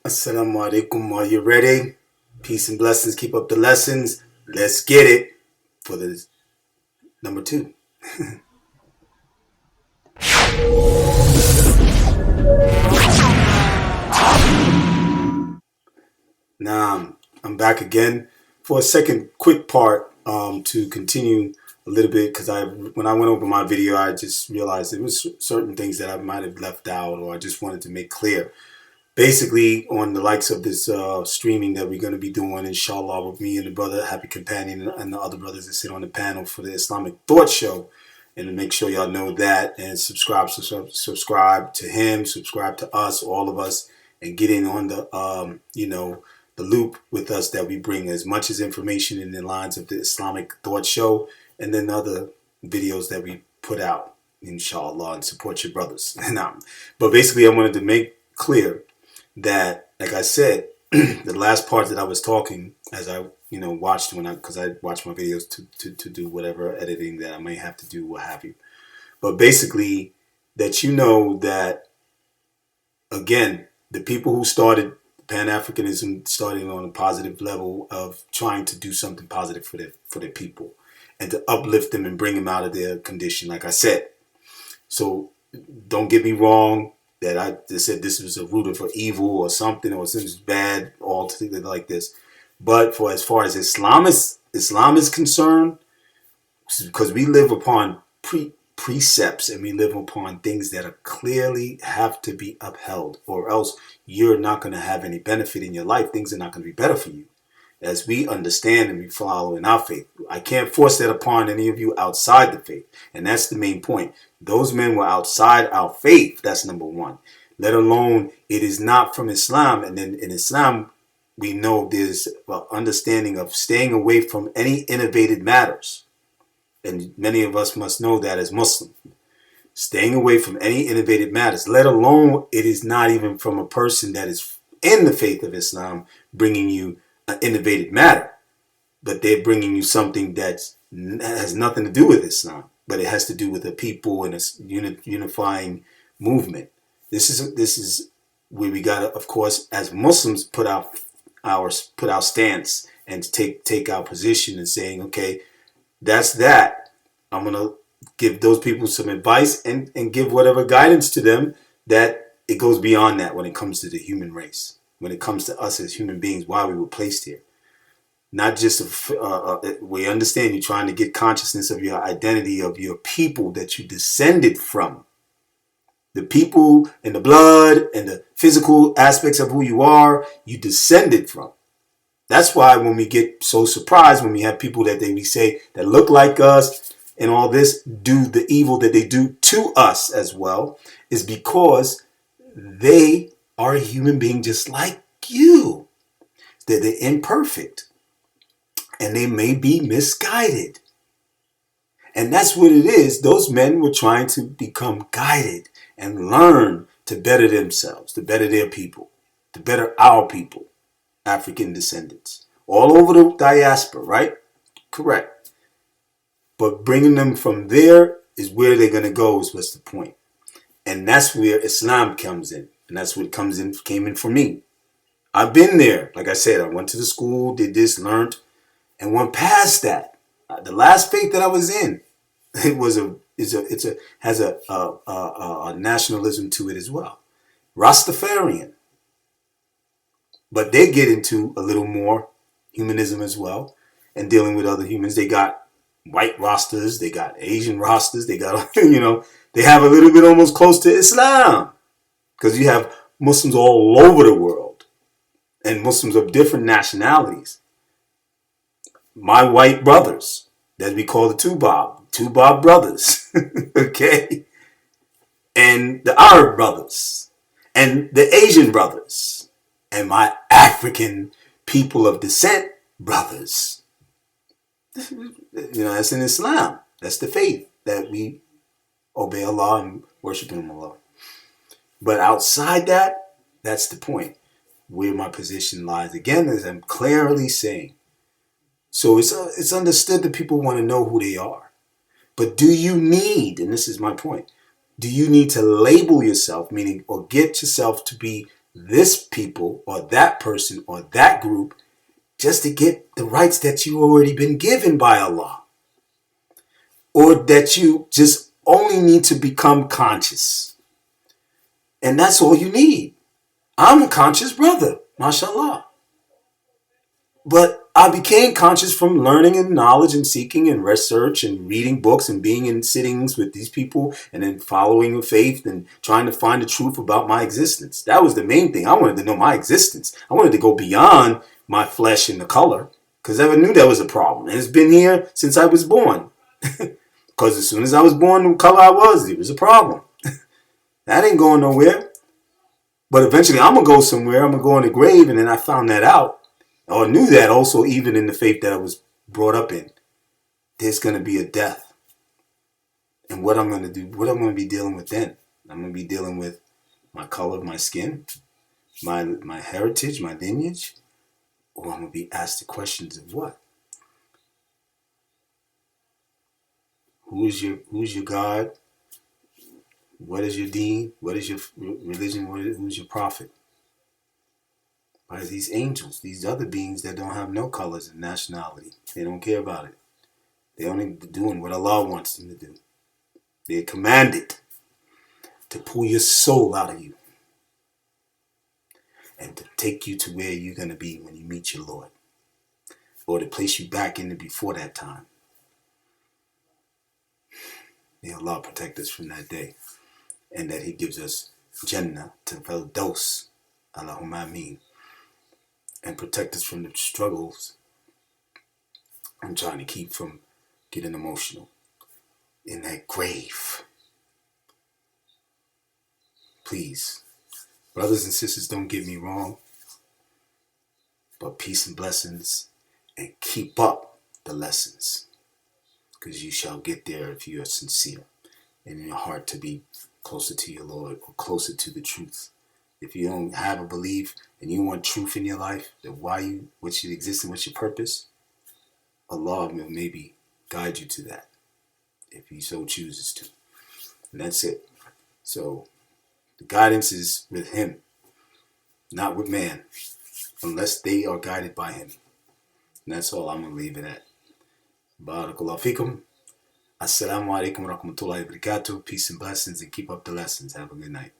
Assalamu alaikum. Are you ready? Peace and blessings. Keep up the lessons. Let's get it for the number 2. Now, I'm back again for a second quick part to continue a little bit because when I went over my video, I just realized there was certain things that I might have left out or I just wanted to make clear. Basically, on the likes of this streaming that we're going to be doing, inshallah, with me and the brother, Happy Companion, and the other brothers that sit on the panel for the Islamic Thought Show. And to make sure y'all know that and subscribe to him, subscribe to us, all of us, and get in on the, the loop with us that we bring as much as information in the lines of the Islamic Thought Show and then other videos that we put out, inshallah, and support your brothers. But basically, I wanted to make clear that, like I said, the last part that I was talking as I, watched because I watch my videos to do whatever editing that I may have to do, what have you. But basically, that that, again, the people who started Pan Africanism starting on a positive level of trying to do something positive for their people and to uplift them and bring them out of their condition, like I said. So don't get me wrong. That I just said this was a root for evil or something or something bad, all like this. But for as far as Islam is concerned, because we live upon precepts and we live upon things that are clearly have to be upheld, or else you're not going to have any benefit in your life. Things are not going to be better for you. As we understand and we follow in our faith. I can't force that upon any of you outside the faith. And that's the main point. Those men were outside our faith. That's number one. Let alone it is not from Islam. And then in Islam, we know there's an understanding of staying away from any innovated matters. And many of us must know that as Muslims. Staying away from any innovated matters. Let alone it is not even from a person that is in the faith of Islam bringing you an innovative matter, but they're bringing you something that has nothing to do with Islam, but it has to do with the people and a unifying movement. This is where we gotta, of course, as Muslims, put our stance and take our position and saying, okay, that's that. I'm gonna give those people some advice and give whatever guidance to them that it goes beyond that when it comes to the human race. When it comes to us as human beings, why we were placed here. Not just, we understand you're trying to get consciousness of your identity, of your people that you descended from. The people and the blood and the physical aspects of who you are, you descended from. That's why when we get so surprised when we have people that we say that look like us and all this, do the evil that they do to us as well, is because they are a human being just like you. That they're imperfect. And they may be misguided. And that's what it is. Those men were trying to become guided and learn to better themselves, to better their people, to better our people, African descendants. All over the diaspora, right? Correct. But bringing them from there is where they're going to go is what's the point. And that's where Islam comes in. And that's what came in for me. I've been there. Like I said, I went to the school, did this, learned, and went past that. The last faith that I was in, has a nationalism to it as well. Rastafarian. But they get into a little more humanism as well and dealing with other humans. They got white Rastas, they got Asian Rastas, they got, they have a little bit almost close to Islam. Because you have Muslims all over the world and Muslims of different nationalities. My white brothers, that we call the two Bob brothers, okay? And the Arab brothers and the Asian brothers and my African people of descent brothers. That's in Islam. That's the faith that we obey Allah and worship Him Allah. But outside that, that's the point where my position lies. Again, as I'm clearly saying. So it's understood that people want to know who they are. But do you need, and this is my point, do you need to label yourself, meaning, or get yourself to be this people or that person or that group just to get the rights that you already been given by Allah. Or that you just only need to become conscious. And that's all you need. I'm a conscious brother, mashallah. But I became conscious from learning and knowledge and seeking and research and reading books and being in sittings with these people and then following a faith and trying to find the truth about my existence. That was the main thing. I wanted to know my existence. I wanted to go beyond my flesh and the color because I knew that was a problem. And it's been here since I was born. Because as soon as I was born, the color I was, it was a problem. That ain't going nowhere. But eventually I'm going to go somewhere. I'm going to go in the grave. And then I found that out. Or knew that also even in the faith that I was brought up in. There's going to be a death. And what I'm going to do, what I'm going to be dealing with then? I'm going to be dealing with my color of my skin, my heritage, my lineage. Or I'm going to be asked the questions of what? Who's your God? What is your deen? What is your religion? Who's your prophet? By these angels, these other beings that don't have no colors and nationality. They don't care about it. They're only doing what Allah wants them to do. They're commanded to pull your soul out of you and to take you to where you're going to be when you meet your Lord, or to place you back into before that time. May Allah protect us from that day, and that He gives us Jannah to Firdaus, Allahumma ameen, and protect us from the struggles I'm trying to keep from getting emotional in that grave. Please, brothers and sisters, don't get me wrong, but peace and blessings, and keep up the lessons, because you shall get there if you are sincere and in your heart to be closer to your Lord or closer to the truth. If you don't have a belief and you want truth in your life, that what should exist and what's your purpose, Allah will maybe guide you to that if He so chooses to. And that's it. So the guidance is with Him, not with man, unless they are guided by Him. And that's all I'm going to leave it at. Barakallahu fikum. Assalamu alaikum wa rahmatullahi wa barakatuh. Peace and blessings, and keep up the lessons. Have a good night.